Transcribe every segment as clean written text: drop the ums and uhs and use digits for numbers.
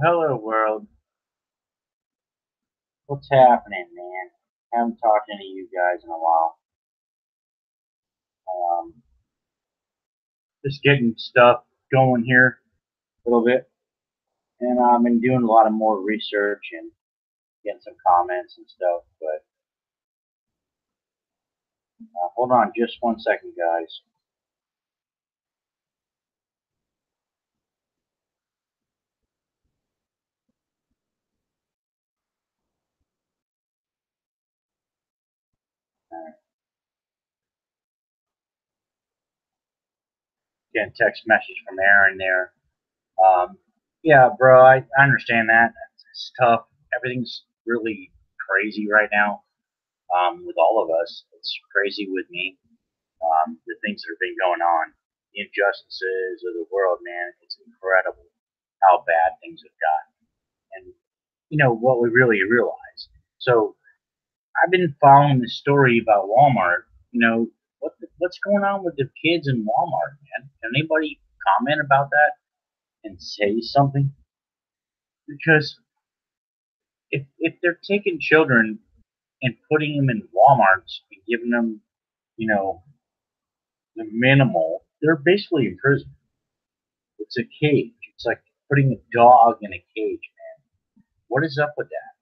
Well, hello, world. What's happening, man? Haven't talked to any of you guys in a while. Um, just getting stuff going here a little bit, and I've been doing a lot of more research and getting some comments and stuff. But hold on, just one second, guys. Getting a text message from Aaron there. Um, yeah, bro, I understand that. It's tough. Everything's really crazy right now. With all of us, it's crazy with me. The things that have been going on, the injustices of the world, man, it's incredible how bad things have gotten. And, what we really realize. So I've been following this story about Walmart. What's going on with the kids in Walmart, man? Can anybody comment about that and say something? Because if they're taking children and putting them in Walmarts and giving them, you know, the minimal, they're basically in prison. It's a cage. It's like putting a dog in a cage, man. What is up with that?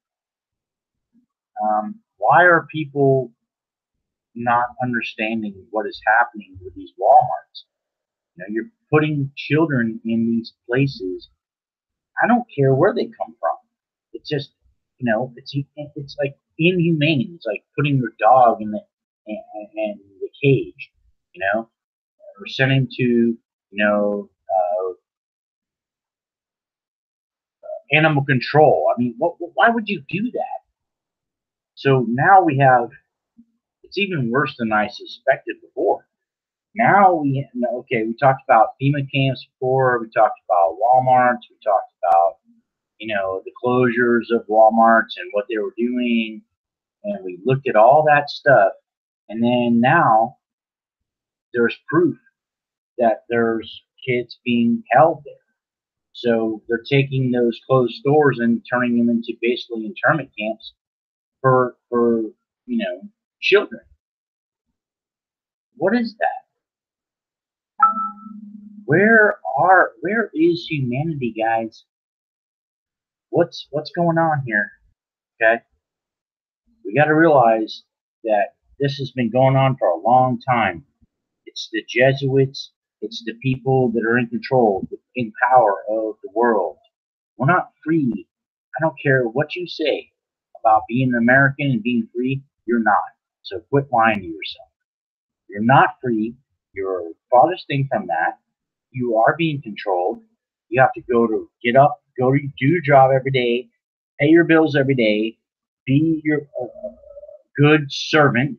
Why are people not understanding what is happening with these Walmarts? You're putting children in these places. I don't care where they come from. It's just, it's like inhumane. It's like putting your dog in the cage, or sending to, animal control. I mean, why would you do that? So now we have, it's even worse than I suspected before. Now okay, we talked about FEMA camps before, we talked about Walmarts, we talked about, the closures of Walmarts and what they were doing, and we looked at all that stuff, and then now there's proof that there's kids being held there. So they're taking those closed stores and turning them into basically internment camps for children. What is that? Where is humanity, guys? What's going on here? Okay, we got to realize that this has been going on for a long time. It's the Jesuits. It's the people that are in control, in power of the world. We're not free. I don't care what you say about being an American and being free. You're not. So quit lying to yourself. You're not free. You're farthest thing from that. You are being controlled. You have to get up, go to do your job every day, pay your bills every day, be your good servant.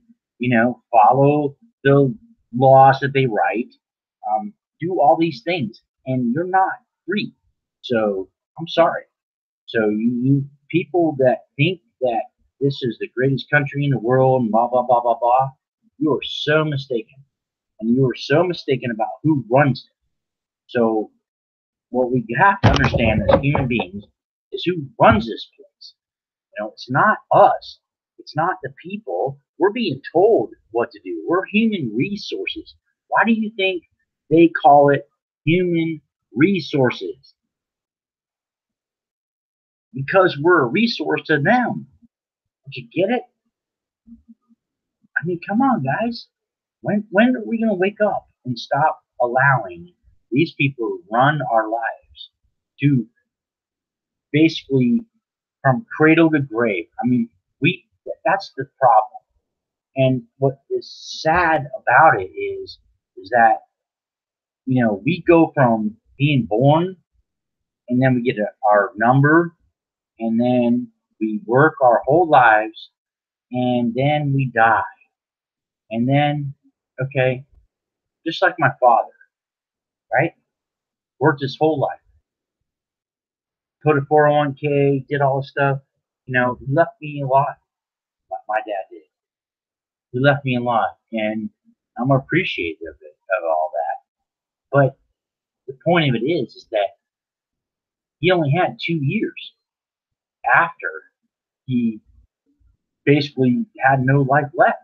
Follow the laws that they write. Do all these things, and you're not free. So I'm sorry. So you people that think that this is the greatest country in the world and blah blah blah blah blah, you are so mistaken, and you are so mistaken about who runs it. So what we have to understand as human beings is who runs this place. It's not us. It's not the people. We're being told what to do. We're human resources. Why do you think they call it human resources? Because we're a resource to them. Did you get it? I mean, come on, guys. When are we going to wake up and stop allowing these people to run our lives to basically from cradle to grave? I mean, that's the problem. And what is sad about it is that we go from being born, and then we get our number, and then we work our whole lives, and then we die, and then okay, just like my father, right? Worked his whole life, put a 401k, did all this stuff. He left me a lot. My dad did. He left me a lot, and I'm appreciative of all that. But the point of it is that He only had 2 years after he basically had no life left,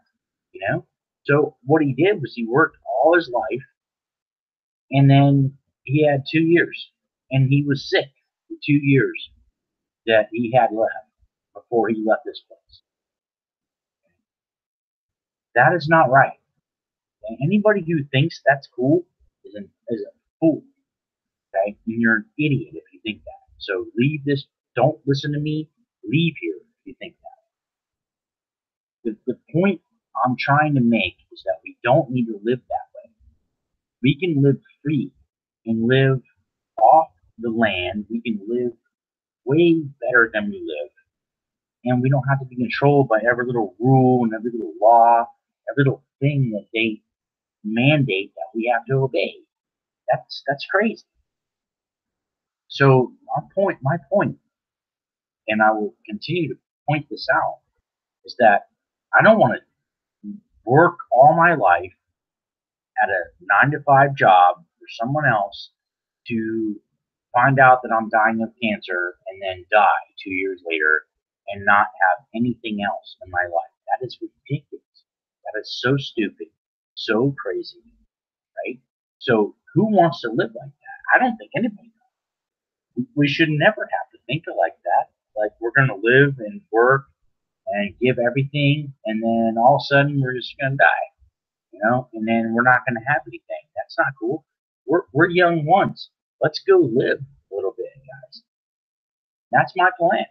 you know? So what he did was he worked all his life and then he had 2 years and he was sick for 2 years that he had left before he left this place. That is not right. And anybody who thinks that's cool is a fool. Okay? And you're an idiot if you think that. So leave this. Don't listen to me. Leave here if you think that. The point I'm trying to make is that we don't need to live that way. We can live free and live off the land. We can live way better than we live. And we don't have to be controlled by every little rule and every little law, every little thing that they mandate that we have to obey. That's crazy. So my point, and I will continue to point this out, is that I don't want to work all my life at a 9 to 5 job for someone else to find out that I'm dying of cancer and then die 2 years later and not have anything else in my life. That is ridiculous. That is so stupid, so crazy, right? So who wants to live like that? I don't think anybody does. We should never have to think of like that. Like we're going to live and work and give everything, and then all of a sudden we're just going to die, and then we're not going to have anything. That's not cool. We're young once. Let's go live a little bit, guys. That's my plan.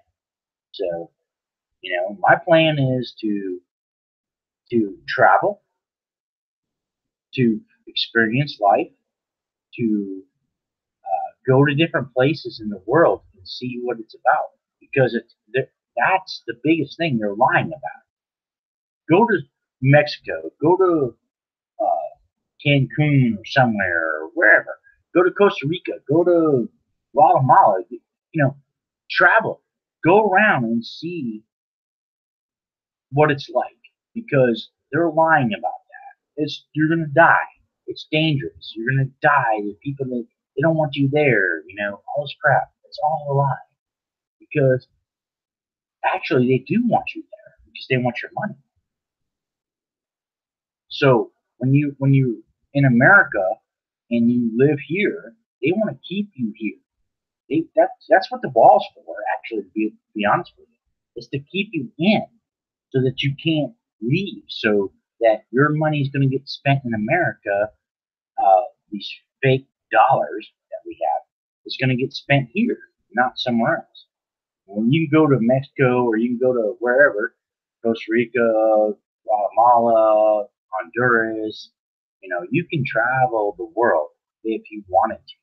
So, my plan is to travel, to experience life, to go to different places in the world and see what it's about. Because that's the biggest thing they're lying about. Go to Mexico. Go to Cancun or somewhere or wherever. Go to Costa Rica. Go to Guatemala. Travel. Go around and see what it's like because they're lying about that. You're gonna die. It's dangerous. You're gonna die. The people that they don't want you there. All this crap. It's all a lie because actually they do want you there because they want your money. So when you in America and you live here, they want to keep you here. That's what the wall's for. Actually, to be honest with you, is to keep you in so that you can't leave, so that your money is going to get spent in America. These fake dollars that we have is going to get spent here, not somewhere else. When you go to Mexico or you can go to wherever, Costa Rica, Guatemala, Honduras, you can travel the world if you wanted to.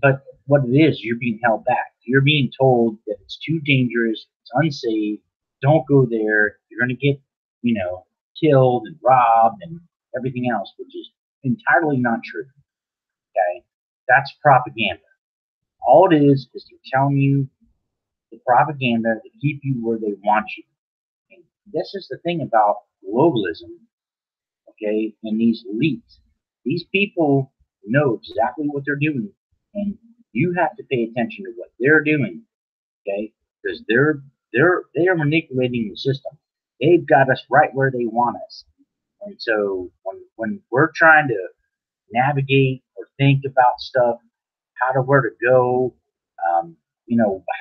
But what it is, you're being held back. You're being told that it's too dangerous, it's unsafe, don't go there, you're going to get, killed and robbed and everything else, which is entirely not true. Okay? That's propaganda. All it is they're telling you the propaganda to keep you where they want you. And this is the thing about globalism, okay, and these elites. These people know exactly what they're doing, and you have to pay attention to what they're doing, okay? Because they are manipulating the system. They've got us right where they want us, and so when we're trying to navigate or think about stuff, where to go,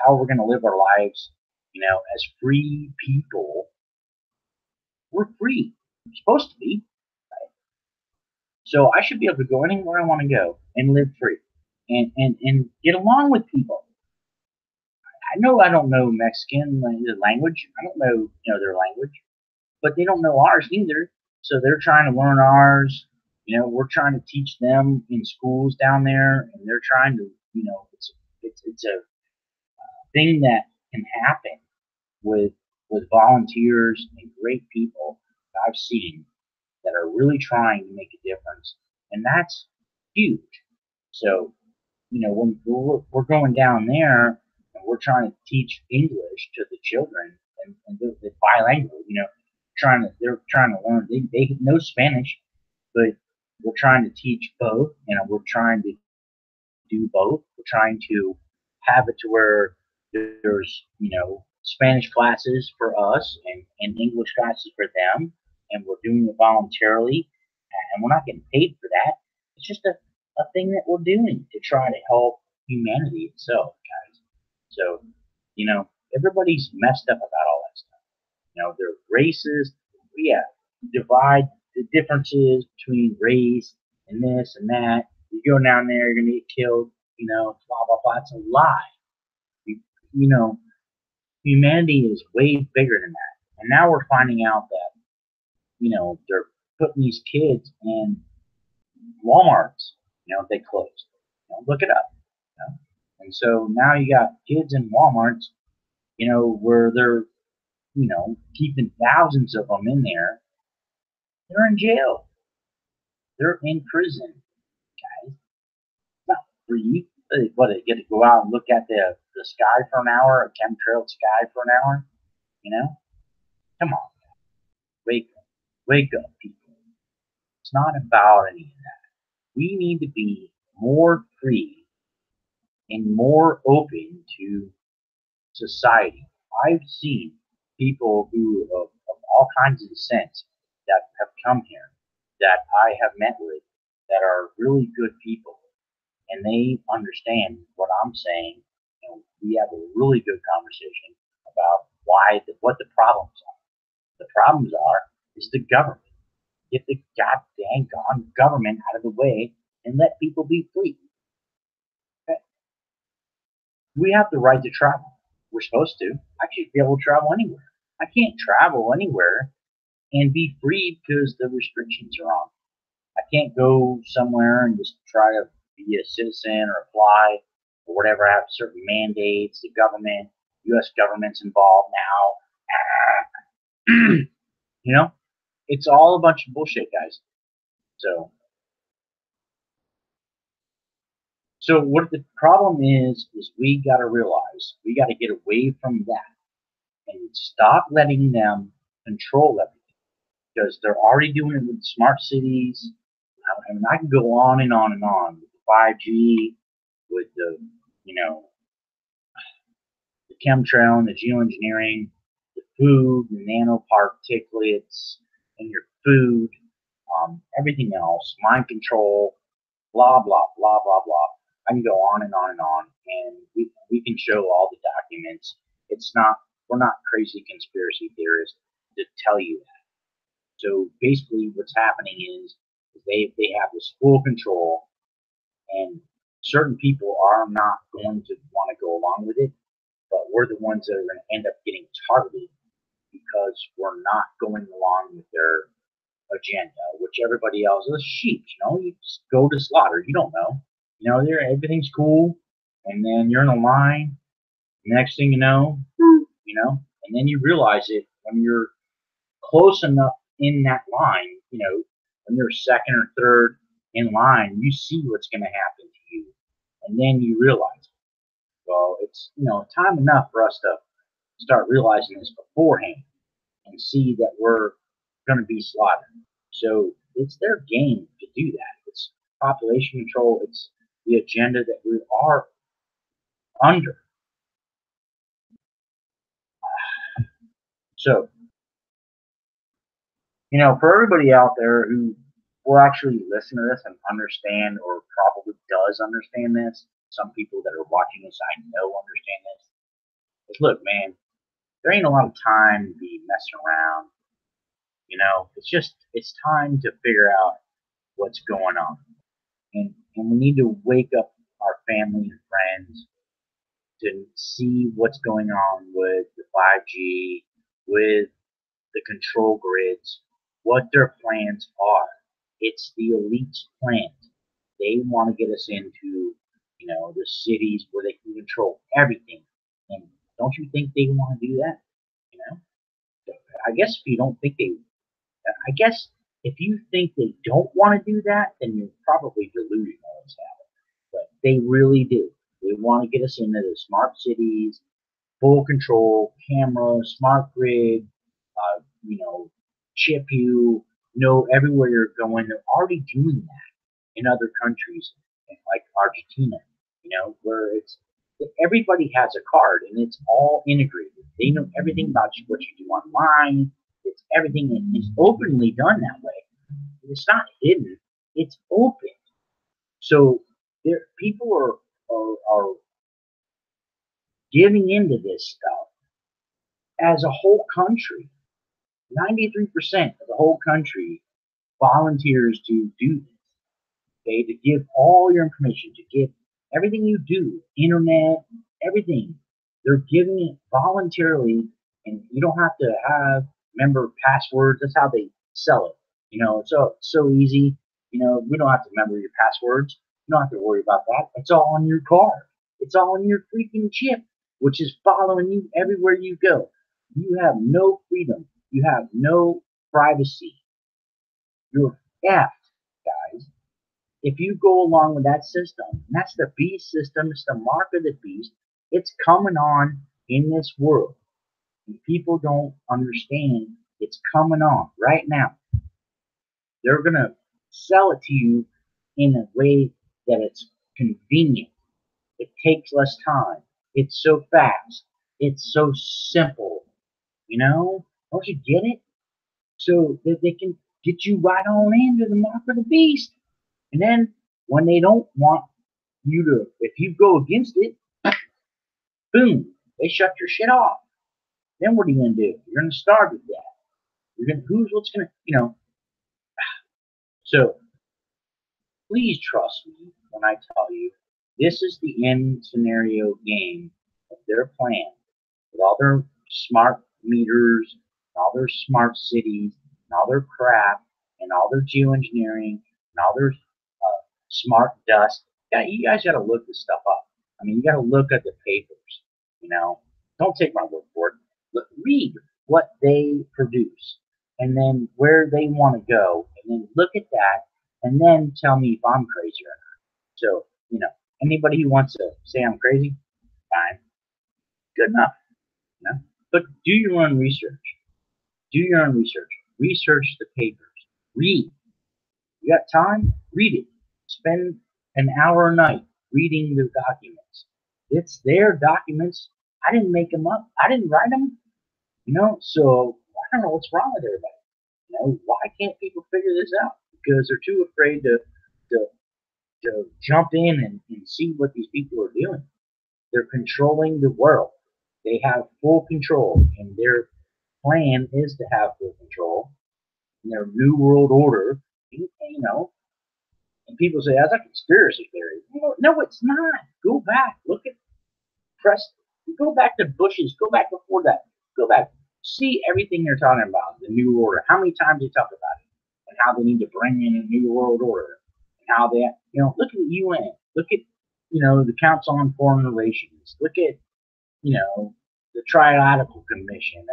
how we're going to live our lives, as free people, we're free. We're supposed to be. So I should be able to go anywhere I want to go and live free and get along with people. I know I don't know Mexican language. I don't know, their language, but they don't know ours either. So they're trying to learn ours. We're trying to teach them in schools down there, and they're trying to, it's a thing that can happen with volunteers and great people that I've seen that are really trying to make a difference, and that's huge. So, when we're going down there and we're trying to teach English to the children and the bilingual, they're trying to learn. They know Spanish, but we're trying to teach both, and we're trying to do both. We're trying to have it to where there's, Spanish classes for us and English classes for them, and we're doing it voluntarily, and we're not getting paid for that. It's just a thing that we're doing to try to help humanity itself, guys. So, everybody's messed up about all that stuff. They're racist. Yeah, divide the differences between race and this and that. You go down there, you're gonna get killed. Blah blah blah. It's a lie. You, you know, Humanity is way bigger than that. And now we're finding out that they're putting these kids in Walmarts. They closed. Look it up. And so now you got kids in Walmarts. Where they're keeping thousands of them in there. They're in jail. They're in prison, guys. It's not free. What, they get to go out and look at the sky for an hour, a chemtrail sky for an hour? Come on. Wake up. Wake up, people. It's not about any of that. We need to be more free and more open to society. I've seen people who of all kinds of descents that have come here that I have met with that are really good people, and they understand what I'm saying. We have a really good conversation about what the problems are. The problems is the government. Get the goddamn government out of the way and let people be free. Okay? We have the right to travel. We're supposed to. I should be able to travel anywhere. I can't travel anywhere and be free because the restrictions are on. I can't go somewhere and just try to be a citizen or apply or whatever. I have certain mandates. The government, U.S. government's involved now. It's all a bunch of bullshit, guys. So what the problem is we got to realize we got to get away from that and stop letting them control everything, because they're already doing it with smart cities. I mean, I can go on and on and on with the 5G, with the chemtrail and the geoengineering, the food, the nanoparticulates in your food, everything else, mind control, blah blah blah blah blah. I can go on and on and on, and we can show all the documents. We're not crazy conspiracy theorists to tell you that. So basically, what's happening is they have this full control, and certain people are not going to want to go along with it, but we're the ones that are going to end up getting targeted because we're not going along with their agenda, which everybody else is sheep. You just go to slaughter. You don't know. Everything's cool, and then you're in a line. Next thing and then you realize it when you're close enough in that line. When you're second or third in line, you see what's going to happen to you, and then you realize, well, it's time enough for us to start realizing this beforehand and see that we're going to be slaughtered. So it's their game to do that. It's population control. It's the agenda that we are under. So, for everybody out there who will actually listen to this and understand, or probably does understand this, some people that are watching this, I know understand this. Is look, man, there ain't a lot of time to be messing around. It's time to figure out what's going on. And we need to wake up our family and friends to see what's going on with the 5G, with the control grids, what their plans are. It's the elite's plan. They want to get us into, the cities where they can control everything. And don't you think they want to do that? I guess if you don't think I guess if you think they don't want to do that, then you're probably delusional as hell. But they really do. They want to get us into the smart cities, full control, camera, smart grid, chip you, know everywhere you're going. They're already doing that in other countries, like Argentina. where everybody has a card and it's all integrated. They know everything about you, what you do online. It's everything, and it's openly done that way. It's not hidden. It's open. So people are giving into this stuff as a whole country. 93% of the whole country volunteers to do this. Okay, to give all your information, to give everything you do, internet, everything. They're giving it voluntarily, and you don't have to remember passwords. That's how they sell it. So easy. We don't have to remember your passwords. You don't have to worry about that. It's all on your card. It's all on your freaking chip, which is following you everywhere you go. You have no freedom. You have no privacy. You're effed, guys. If you go along with that system, and that's the beast system, it's the mark of the beast, it's coming on in this world. And people don't understand it's coming on right now. They're going to sell it to you in a way that it's convenient. It takes less time. It's so fast. It's so simple. Don't you get it? So that they can get you right on into the mark of the beast. And then when they don't want you to, if you go against it, boom, they shut your shit off. Then what are you gonna do? You're gonna starve to death. What's gonna. So please trust me when I tell you this is the end scenario game of their plan with all their smart meters, and all their smart cities, and all their crap, and all their geoengineering, and all their smart dust. Yeah, you guys got to look this stuff up. I mean, you got to look at the papers. Don't take my word for it. Read what they produce, and then where they want to go, and then look at that, and then tell me if I'm crazy or not. So, anybody who wants to say I'm crazy, fine, good enough. But do your own research. Do your own research. Research the papers. Read. You got time? Read it. Spend an hour a night reading the documents. It's their documents. I didn't make them up. I didn't write them. So I don't know what's wrong with everybody. Why can't people figure this out? Because they're too afraid to jump in and see what these people are doing. They're controlling the world. They have full control, and their plan is to have full control in their new world order. And people say that's a conspiracy theory. No, it's not. Go back, look at press. Go back to Bush's. Go back before that. Go back. See everything they're talking about. The new order. How many times they talk about it, and how they need to bring in a new world order, and how they, look at the UN. Look at, the Council on Foreign Relations. Look at, the Trilateral Commission.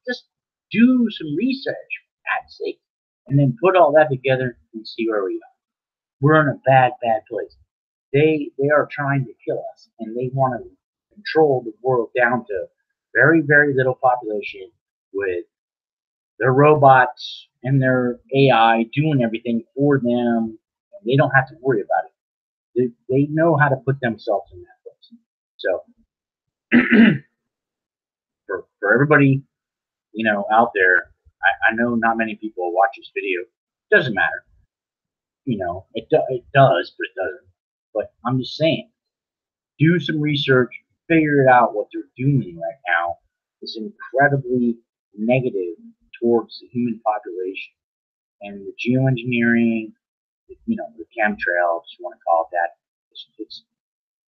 Just do some research, for God's sake, and then put all that together and see where we are. We're in a bad place. They are trying to kill us, and they want to control the world down to very, very little population with their robots and their AI doing everything for them. And they don't have to worry about it. They know how to put themselves in that place. So for everybody, out there, I know not many people watch this video. It doesn't matter. It does, but it doesn't. But I'm just saying, do some research, figure it out. What they're doing right now is incredibly negative towards the human population. And the geoengineering, the chemtrails, if you want to call it that, it's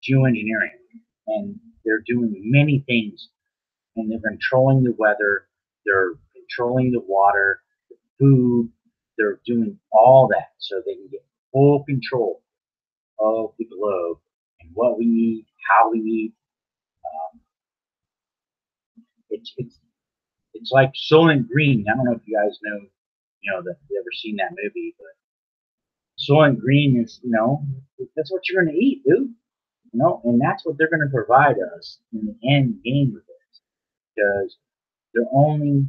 geoengineering. And they're doing many things. And they're controlling the weather, they're controlling the water, the food, they're doing all that so they can get full control of the globe and what we eat, how we eat. It's like Soylent Green. I don't know if you guys know, that you ever seen that movie, but Soylent Green is, that's what you're going to eat, dude. And that's what they're going to provide us in the end game with this, because they're only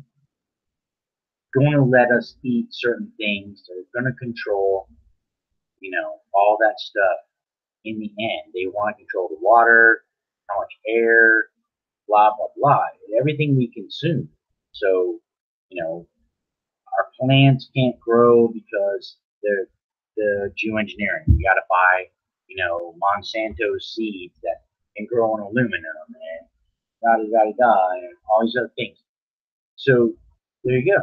going to let us eat certain things. They're going to control, all that stuff. in the end. They want to control the water, how much air, blah, blah, blah, everything we consume. So, our plants can't grow because they're the geoengineering. You got to buy, Monsanto seeds that can grow on aluminum and da da da da, and all these other things. So there you go.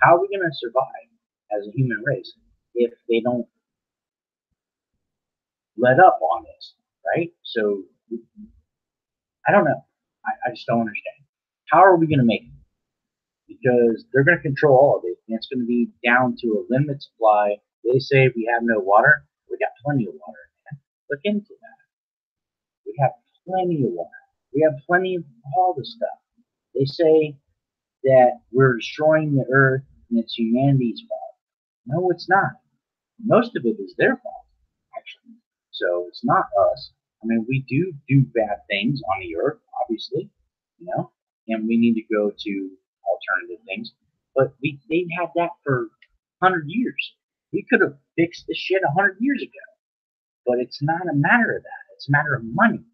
How are we going to survive as a human race if they don't let up on this, right? So I don't know. I just don't understand. How are we going to make it? Because they're going to control all of it, and it's going to be down to a limited supply. They say we have no water. We got plenty of water. Look into that. We have plenty of water. We have plenty of all the stuff. They say that we're destroying the earth and it's humanity's fault. No, it's not. Most of it is their fault, actually. So it's not us. I mean, we do bad things on the earth, obviously, and we need to go to alternative things. But they've had that for 100 years. We could have fixed this shit 100 years ago. But it's not a matter of that. It's a matter of money.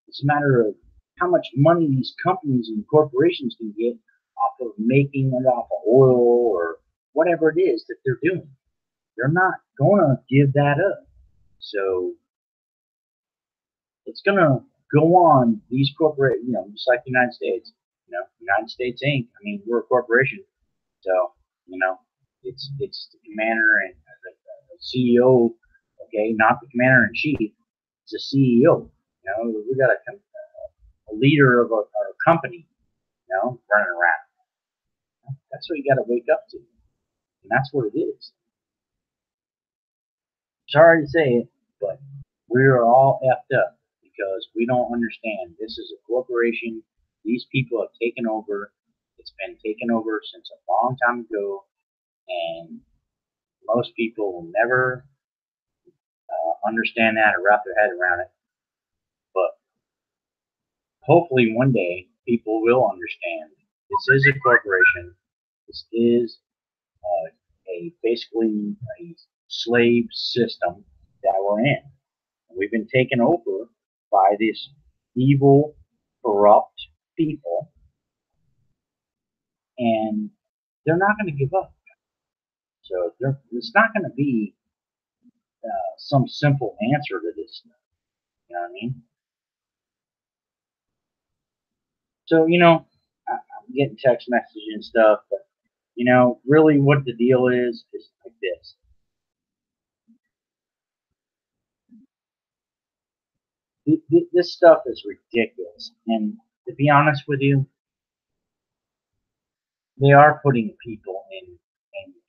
It's a matter of how much money these companies and corporations can get off of making it off of oil or whatever it is that they're doing. They're not going to give that up. So it's going to go on. These corporate, just like the United States, United States Inc. I mean, we're a corporation. So, it's the commander and the CEO, okay, not the commander in chief. It's the CEO. We got a leader of a company, running around. That's what you got to wake up to, and that's what it is. Sorry to say it, but we're all effed up because we don't understand. This is a corporation. These people have taken over. It's been taken over since a long time ago, and most people will never understand that or wrap their head around it. But hopefully one day people will understand. This is a corporation. This is basically a slave system that we're in. We've been taken over by this evil, corrupt people, and they're not going to give up. So it's not going to be some simple answer to this stuff. You know what I mean? So, I'm getting text messages and stuff, but, really what the deal is like this. This stuff is ridiculous. And to be honest with you, they are putting people in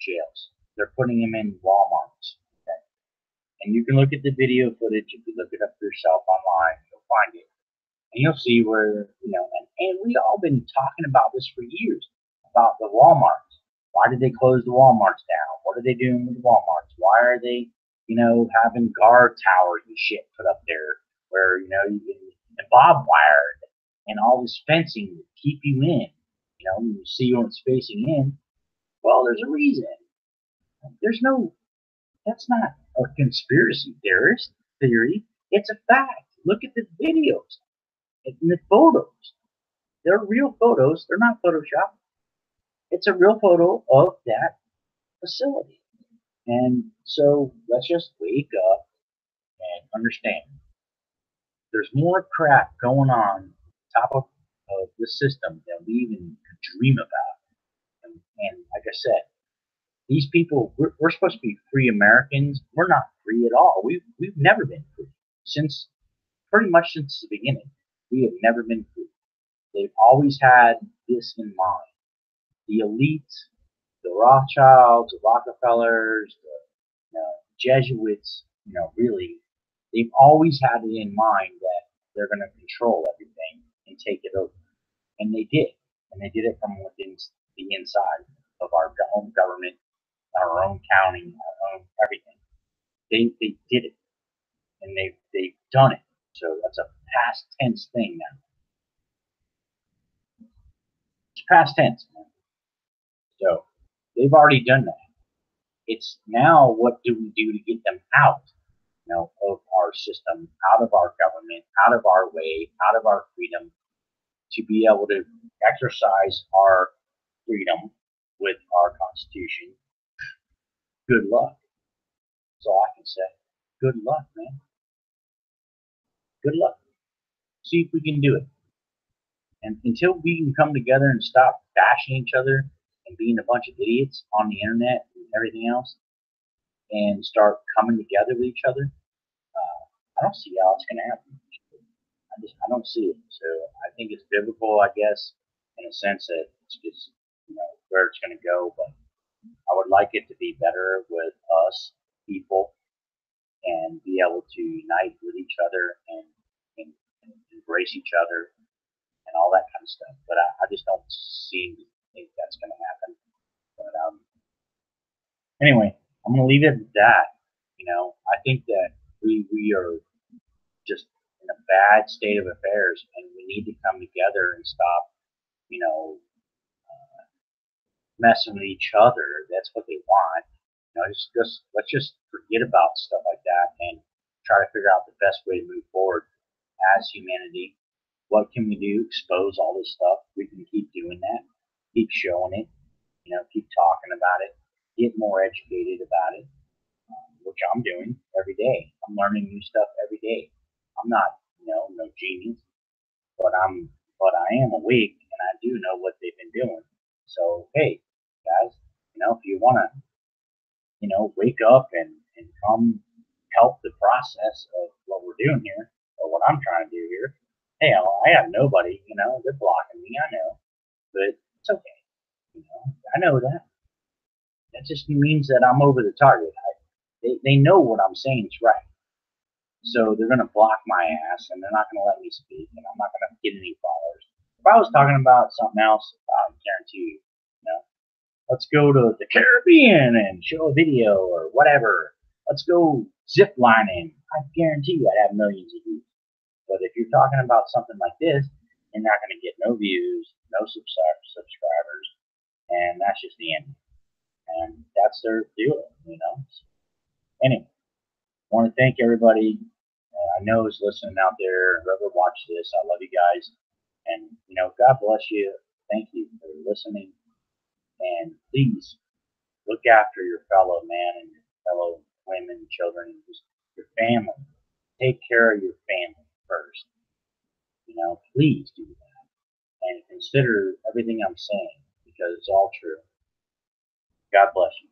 jails. They're putting them in Walmarts. Okay? And you can look at the video footage. If you look it up yourself online, you'll find it. And you'll see where, and we all been talking about this for years, about the Walmarts. Why did they close the Walmarts down? What are they doing with the Walmarts? Why are they, having guard towers and shit put up there where, you can, and barbed wire and all this fencing to keep you in, when you see when it's facing in. Well, there's a reason. That's not a conspiracy theory. It's a fact. Look at the videos and the photos. They're real photos. They're not Photoshop. It's a real photo of that facility. And so let's just wake up and understand. There's more crap going on top of the system than we even could dream about. And like I said, these people, we're supposed to be free Americans. We're not free at all. We've never been free pretty much since the beginning. We have never been free. They've always had this in mind. The elites, the Rothschilds, the Rockefellers, the Jesuits, really, they've always had it in mind that they're going to control everything and take it over. And they did. And they did it from within the inside of our own government, our own county, our own everything. They did it. And they've done it. So that's a past tense thing now. It's past tense, man. So they've already done that. It's now what do we do to get them out? of our system, out of our government, out of our way, out of our freedom, to be able to exercise our freedom with our Constitution. Good luck. That's all I can say. Good luck, man. Good luck. See if we can do it. And until we can come together and stop bashing each other and being a bunch of idiots on the internet and everything else, and start coming together with each other, I don't see how it's going to happen. I don't see it. So I think it's biblical, I guess, in a sense that it's just where it's going to go. But I would like it to be better with us people and be able to unite with each other and embrace each other and all that kind of stuff. But I just don't seem to think that's going to happen. But anyway, I'm going to leave it at that. I think that we are just in a bad state of affairs, and we need to come together and stop, messing with each other. That's what they want. Just let's just forget about stuff like that and try to figure out the best way to move forward as humanity. What can we do? Expose all this stuff. We can keep doing that. Keep showing it. Keep talking about it. Get more educated about it, which I'm doing every day. I'm learning new stuff every day. I'm not, no genius, but I am awake and I do know what they've been doing. So hey, guys, if you want to, wake up and come help the process of what we're doing here or what I'm trying to do here. Hey, I have nobody. They're blocking me. I know, but it's okay. I know that. That just means that I'm over the target. They know what I'm saying is right. So they're going to block my ass and they're not going to let me speak and I'm not going to get any followers. If I was talking about something else, I guarantee you, let's go to the Caribbean and show a video or whatever. Let's go zip lining. I guarantee you I'd have millions of views. But if you're talking about something like this, you're not going to get no views, no subscribers, and that's just the end. And that's their deal, Anyway, I want to thank everybody I know is listening out there. Whoever watched this, I love you guys. And, God bless you. Thank you for listening. And please look after your fellow man and your fellow women, children, and just your family. Take care of your family first. Please do that. And consider everything I'm saying because it's all true. God bless you.